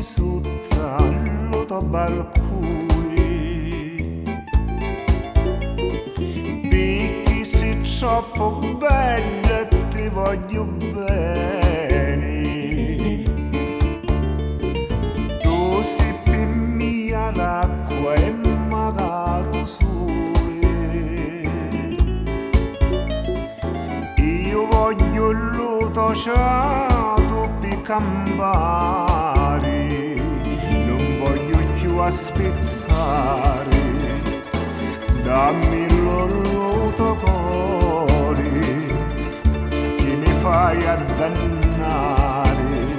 sotto al tuo balcone, perché sei troppo bella e ti voglio bene. Tu sei per mia l'acqua e magari il sole, io voglio il tuo ciato per campare, non voglio più aspettare, dammi il tuo cuore che mi fai addannare,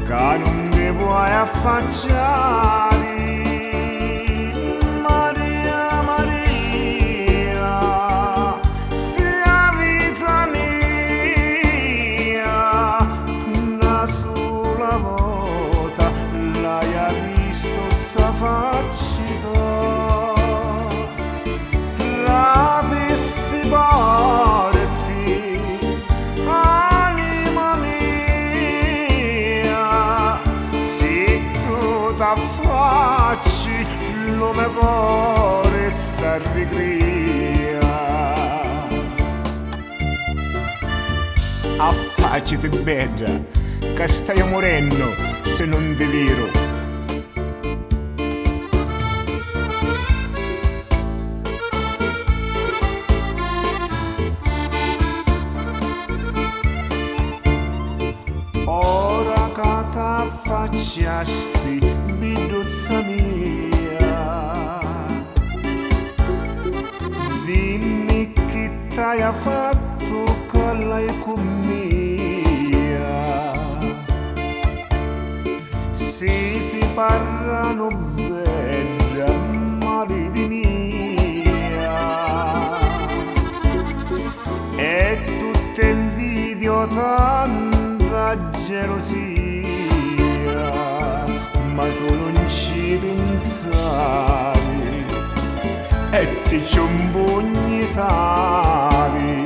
che non mi vuoi affacciare. Maria, Maria, sei la vita mia, una sola volta l'hai visto sta faccia, la avessi porti, anima mia, se tu t'affacci lo mio cuore s'arricria. Affacciati bella, che stai morendo se non ti viro. Ora che t'affacciasti, biduzza mia, dimmi che t'hai fatto che l'hai con mia. Se ti parlano bella, mariti mia, e tu ti invidio tanta gelosia, ma tu non ci pensavi e ti ci impugni sali,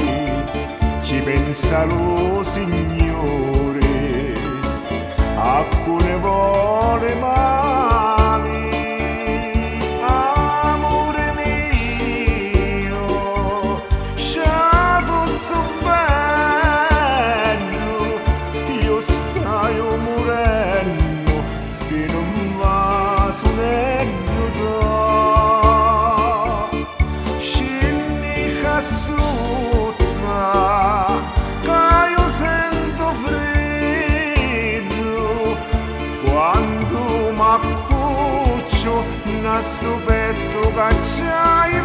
ci pensa lo Signore, a cui ne vuole male. Amore mio, sciatuzzo bello, io stai morendo per un vaso negro, scendi cassuta, che io sento freddo quando m'accuccio nel suo petto che c'hai